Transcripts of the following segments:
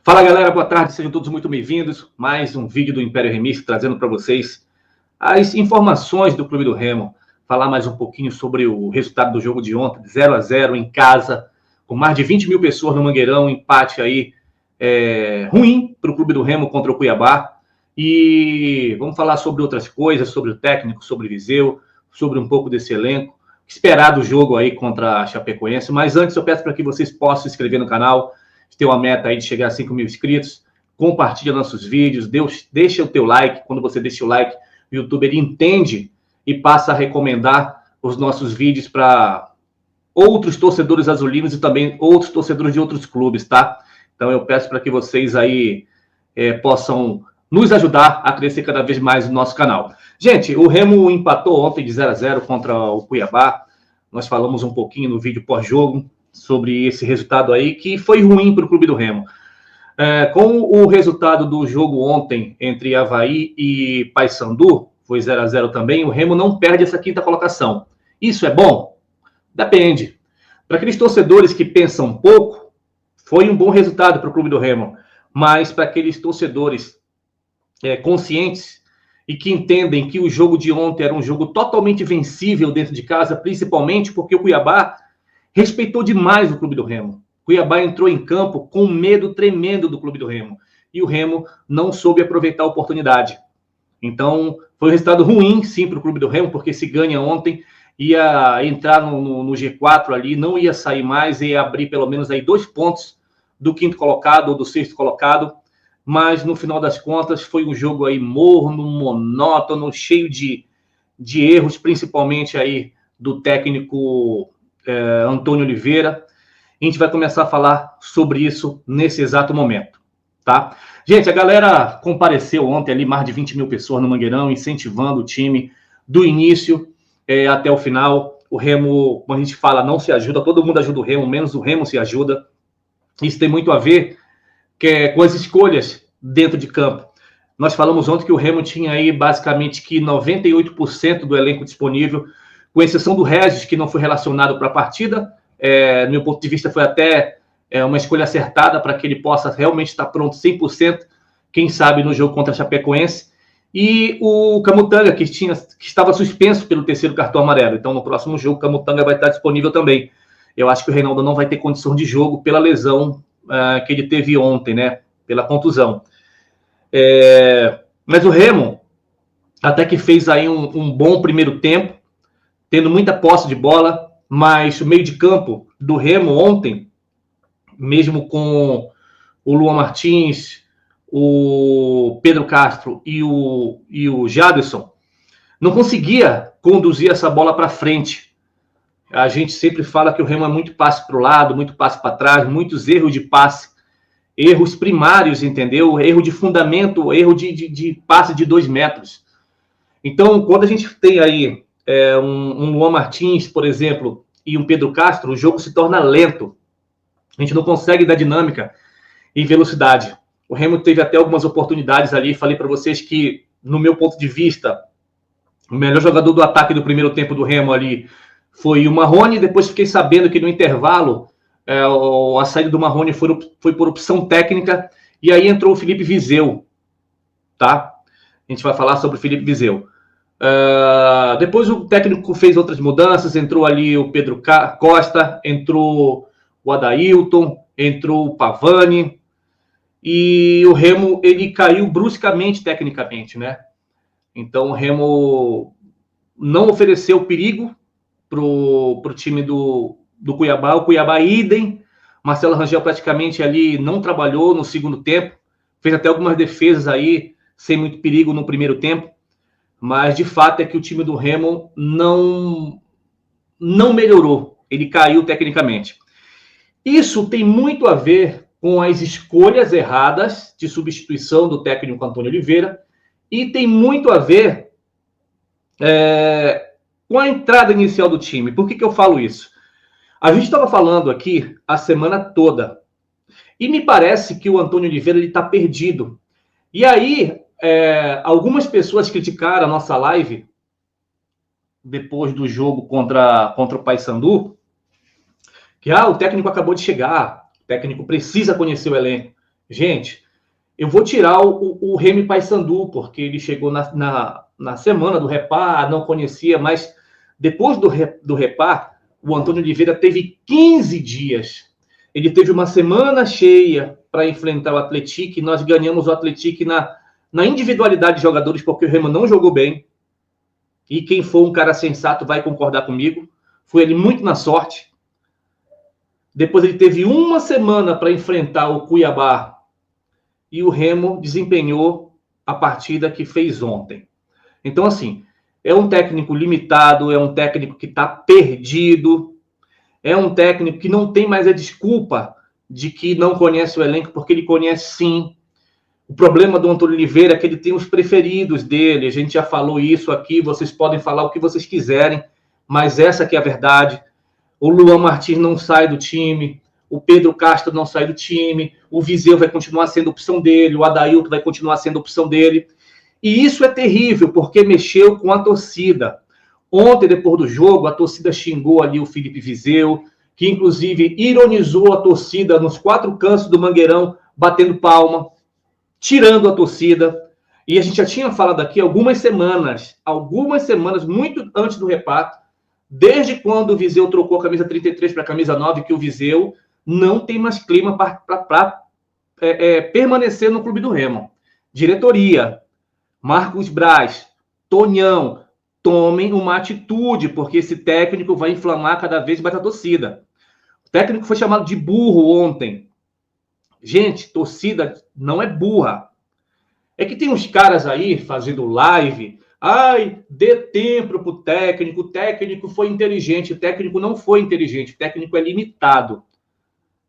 Fala galera, boa tarde, sejam todos muito bem-vindos. Mais um vídeo do Império Remix trazendo para vocês as informações do Clube do Remo. Falar mais um pouquinho sobre o resultado do jogo de ontem, 0-0 em casa, com mais de 20 mil pessoas no Mangueirão, empate aí ruim para o Clube do Remo contra o Cuiabá. E vamos falar sobre outras coisas, sobre o técnico, sobre o Viseu, sobre um pouco desse elenco. Esperar do jogo aí contra a Chapecoense. Mas antes eu peço para que vocês possam se inscrever no canal. Tem uma meta aí de chegar a 5 mil inscritos. Compartilha nossos vídeos, deixa o teu like. Quando você deixa o like, o YouTube ele entende e passa a recomendar os nossos vídeos para outros torcedores azulinos e também outros torcedores de outros clubes, tá? Então eu peço para que vocês aí possam nos ajudar a crescer cada vez mais no nosso canal. Gente, o Remo empatou ontem de 0-0 contra o Cuiabá. Nós falamos um pouquinho no vídeo pós-jogo sobre esse resultado aí, que foi ruim para o Clube do Remo. Com o resultado do jogo ontem entre Avaí e Paysandu, foi 0-0 também, o Remo não perde essa quinta colocação. Isso é bom? Depende. Para aqueles torcedores que pensam pouco, foi um bom resultado para o Clube do Remo, mas para aqueles torcedores conscientes e que entendem que o jogo de ontem era um jogo totalmente vencível dentro de casa, principalmente porque o Cuiabá respeitou demais o Clube do Remo. Cuiabá entrou em campo com medo tremendo do Clube do Remo. E o Remo não soube aproveitar a oportunidade. Então, foi um resultado ruim, sim, para o Clube do Remo, porque se ganha ontem, ia entrar no G4 ali, não ia sair mais, ia abrir pelo menos aí 2 pontos do quinto colocado ou do sexto colocado. Mas, no final das contas, foi um jogo aí morno, monótono, cheio de erros, principalmente aí do técnico Antônio Oliveira. A gente vai começar a falar sobre isso nesse exato momento, tá? Gente, a galera compareceu ontem ali, mais de 20 mil pessoas no Mangueirão, incentivando o time do início até o final. O Remo, quando a gente fala, não se ajuda, todo mundo ajuda o Remo, menos o Remo se ajuda. Isso tem muito a ver com as escolhas dentro de campo. Nós falamos ontem que o Remo tinha aí basicamente que 98% do elenco disponível, com exceção do Regis, que não foi relacionado para a partida. Do meu ponto de vista, foi até uma escolha acertada para que ele possa realmente estar pronto 100%, quem sabe no jogo contra a Chapecoense. E o Camutanga, que estava suspenso pelo 3º cartão amarelo. Então, no próximo jogo, o Camutanga vai estar disponível também. Eu acho que o Reinaldo não vai ter condição de jogo pela lesão que ele teve ontem, né? Pela contusão. Mas o Remo até que fez aí um bom primeiro tempo, tendo muita posse de bola, mas o meio de campo do Remo ontem, mesmo com o Luan Martins, o Pedro Castro e o Jadson, não conseguia conduzir essa bola para frente. A gente sempre fala que o Remo é muito passe para o lado, muito passe para trás, muitos erros de passe, erros primários, entendeu? Erro de fundamento, erro de passe de 2 metros. Então, quando a gente tem aí um Luan Martins, por exemplo, e um Pedro Castro, o jogo se torna lento. A gente não consegue dar dinâmica e velocidade. O Remo teve até algumas oportunidades ali. Falei para vocês que, no meu ponto de vista, o melhor jogador do ataque do primeiro tempo do Remo ali foi o Marrone. Depois fiquei sabendo que no intervalo a saída do Marrone foi por opção técnica. E aí entrou o Felipe Viseu. Tá? A gente vai falar sobre o Felipe Viseu. Depois o técnico fez outras mudanças, entrou ali o Pedro Costa, entrou o Adailton, entrou o Pavani, e o Remo ele caiu bruscamente tecnicamente, né? Então o Remo não ofereceu perigo pro time do Cuiabá. O Cuiabá idem. Marcelo Rangel praticamente ali não trabalhou no segundo tempo, fez até algumas defesas aí sem muito perigo no primeiro tempo. Mas, de fato, é que o time do Remo não melhorou. Ele caiu tecnicamente. Isso tem muito a ver com as escolhas erradas de substituição do técnico Antônio Oliveira e tem muito a ver com a entrada inicial do time. Por que eu falo isso? A gente estava falando aqui a semana toda e me parece que o Antônio Oliveira está perdido. E aí... algumas pessoas criticaram a nossa live depois do jogo contra o Paysandu, que o técnico acabou de chegar, o técnico precisa conhecer o elenco. Gente, eu vou tirar o Remy Paysandu, porque ele chegou na semana do Repar, não conhecia, mas depois do Repar, o Antônio Oliveira teve 15 dias. Ele teve uma semana cheia para enfrentar o Atlético, e nós ganhamos o Atlético na individualidade de jogadores, porque o Remo não jogou bem. E quem for um cara sensato vai concordar comigo. Foi ele muito na sorte. Depois ele teve uma semana para enfrentar o Cuiabá. E o Remo desempenhou a partida que fez ontem. Então, assim, é um técnico limitado, é um técnico que está perdido, é um técnico que não tem mais a desculpa de que não conhece o elenco, porque ele conhece sim. O problema do Antônio Oliveira é que ele tem os preferidos dele. A gente já falou isso aqui, vocês podem falar o que vocês quiserem, mas essa que é a verdade. O Luan Martins não sai do time, o Pedro Castro não sai do time, o Viseu vai continuar sendo opção dele, o Adailton vai continuar sendo opção dele. E isso é terrível, porque mexeu com a torcida. Ontem, depois do jogo, a torcida xingou ali o Felipe Viseu, que inclusive ironizou a torcida nos 4 cantos do Mangueirão, batendo palma, tirando a torcida. E a gente já tinha falado aqui algumas semanas, muito antes do Repar, desde quando o Viseu trocou a camisa 33 para a camisa 9, que o Viseu não tem mais clima para permanecer no clube do Remo. Diretoria, Marcos Braz, Tonhão, tomem uma atitude, porque esse técnico vai inflamar cada vez mais a torcida. O técnico foi chamado de burro ontem. Gente, torcida não é burra. É que tem uns caras aí fazendo live. Ai, dê tempo pro técnico. O técnico foi inteligente. O técnico não foi inteligente. O técnico é limitado.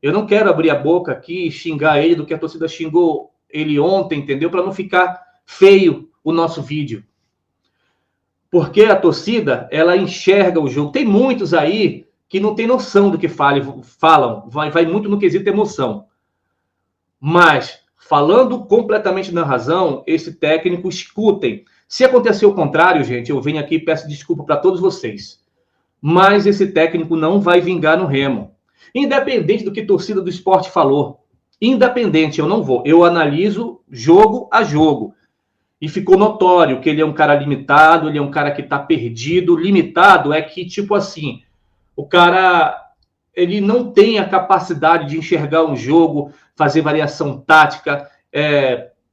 Eu não quero abrir a boca aqui e xingar ele do que a torcida xingou ele ontem, entendeu? Para não ficar feio o nosso vídeo. Porque a torcida, ela enxerga o jogo. Tem muitos aí que não tem noção do que falam. Vai muito no quesito emoção. Mas, falando completamente na razão, esse técnico, escutem. Se acontecer o contrário, gente, eu venho aqui e peço desculpa para todos vocês. Mas esse técnico não vai vingar no Remo. Independente do que a torcida do esporte falou. Independente, eu não vou. Eu analiso jogo a jogo. E ficou notório que ele é um cara limitado, ele é um cara que está perdido. Limitado é que, tipo assim, o cara, ele não tem a capacidade de enxergar um jogo, fazer variação tática,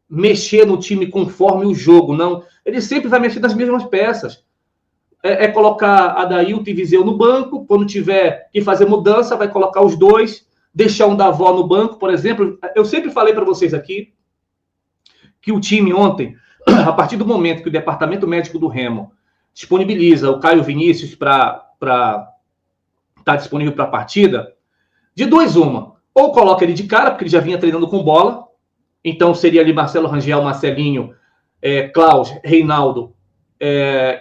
mexer no time conforme o jogo, não. Ele sempre vai mexer nas mesmas peças. Colocar Adailton e Viseu no banco, quando tiver que fazer mudança, vai colocar os dois, deixar um Davó no banco, por exemplo. Eu sempre falei para vocês aqui que o time ontem, a partir do momento que o departamento médico do Remo disponibiliza o Caio Vinícius para estar disponível para a partida, de 2 uma. Ou coloca ele de cara, porque ele já vinha treinando com bola. Então seria ali Marcelo Rangel, Marcelinho, Klaus, Reinaldo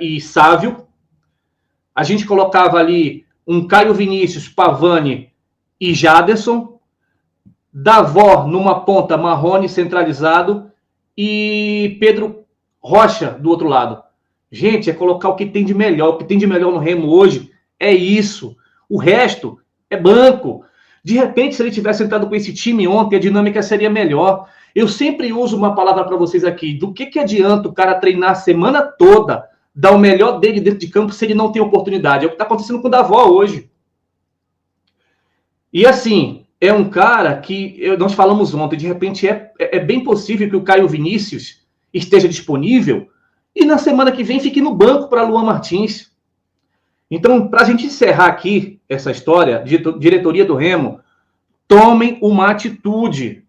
e Sávio. A gente colocava ali um Caio Vinícius, Pavani e Jaderson. Davó numa ponta, Marrone centralizado. E Pedro Rocha do outro lado. Gente, é colocar o que tem de melhor. O que tem de melhor no Remo hoje é isso. O resto é banco. De repente, se ele tivesse sentado com esse time ontem, a dinâmica seria melhor. Eu sempre uso uma palavra para vocês aqui. Do que adianta o cara treinar a semana toda, dar o melhor dele dentro de campo, se ele não tem oportunidade? É o que está acontecendo com o Davó hoje. E assim, é um cara que, nós falamos ontem, de repente é bem possível que o Caio Vinícius esteja disponível e na semana que vem fique no banco para Luan Martins. Então, para a gente encerrar aqui essa história, diretoria do Remo, tomem uma atitude.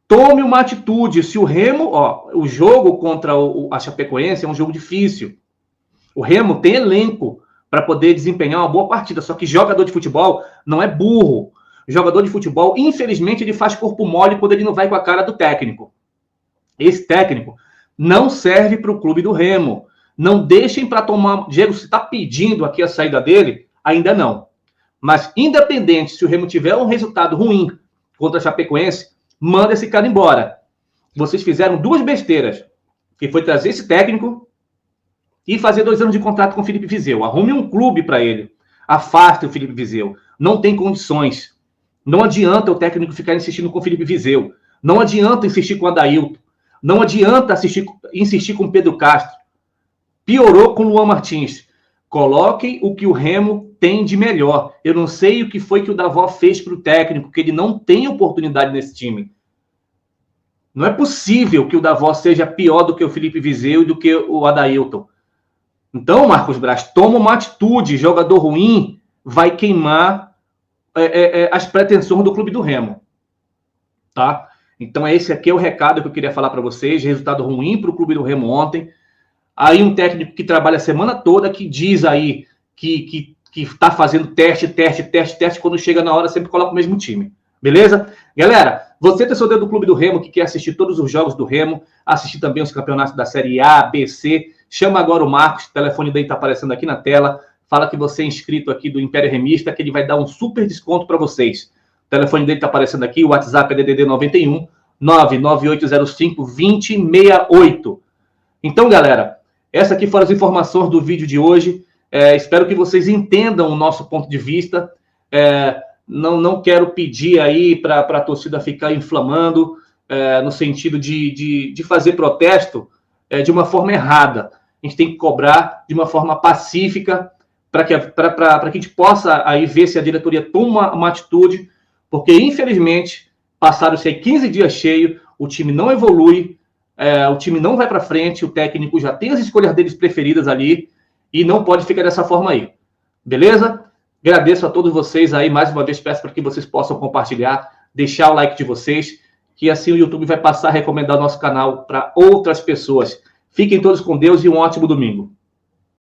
Tome uma atitude. Se o Remo, o jogo contra a Chapecoense é um jogo difícil. O Remo tem elenco para poder desempenhar uma boa partida. Só que jogador de futebol não é burro. Jogador de futebol, infelizmente, ele faz corpo mole quando ele não vai com a cara do técnico. Esse técnico não serve para o clube do Remo. Não deixem para tomar... Diego, você está pedindo aqui a saída dele? Ainda não. Mas, independente, se o Remo tiver um resultado ruim contra a Chapecoense, manda esse cara embora. Vocês fizeram 2 besteiras, que foi trazer esse técnico e fazer 2 anos de contrato com o Felipe Viseu. Arrume um clube para ele. Afaste o Felipe Viseu. Não tem condições. Não adianta o técnico ficar insistindo com o Felipe Viseu. Não adianta insistir com o Adailton. Não adianta insistir com o Pedro Castro. Piorou com o Luan Martins. Coloquem o que o Remo tem de melhor. Eu não sei o que foi que o Davó fez para o técnico, que ele não tem oportunidade nesse time. Não é possível que o Davó seja pior do que o Felipe Viseu e do que o Adailton. Então, Marcos Braz, toma uma atitude. Jogador ruim vai queimar as pretensões do clube do Remo. Tá? Então, esse aqui é o recado que eu queria falar para vocês. Resultado ruim para o clube do Remo ontem. Aí um técnico que trabalha a semana toda, que diz aí que está fazendo teste, quando chega na hora sempre coloca o mesmo time. Beleza? Galera, você torcedor do Clube do Remo que quer assistir todos os jogos do Remo, assistir também os campeonatos da Série A, B, C, chama agora o Marcos, o telefone dele está aparecendo aqui na tela, fala que você é inscrito aqui do Império Remista, que ele vai dar um super desconto para vocês. O telefone dele está aparecendo aqui, o WhatsApp é DDD 91 99805 2068. Então, galera, essas aqui foram as informações do vídeo de hoje. Espero que vocês entendam o nosso ponto de vista. Não quero pedir aí para a torcida ficar inflamando, no sentido de fazer protesto de uma forma errada. A gente tem que cobrar de uma forma pacífica para que a gente possa aí ver se a diretoria toma uma atitude, porque, infelizmente, passaram-se aí 15 dias cheios, o time não evolui, o time não vai para frente, o técnico já tem as escolhas deles preferidas ali e não pode ficar dessa forma aí. Beleza? Agradeço a todos vocês aí, mais uma vez peço para que vocês possam compartilhar, deixar o like de vocês, que assim o YouTube vai passar a recomendar o nosso canal para outras pessoas. Fiquem todos com Deus e um ótimo domingo.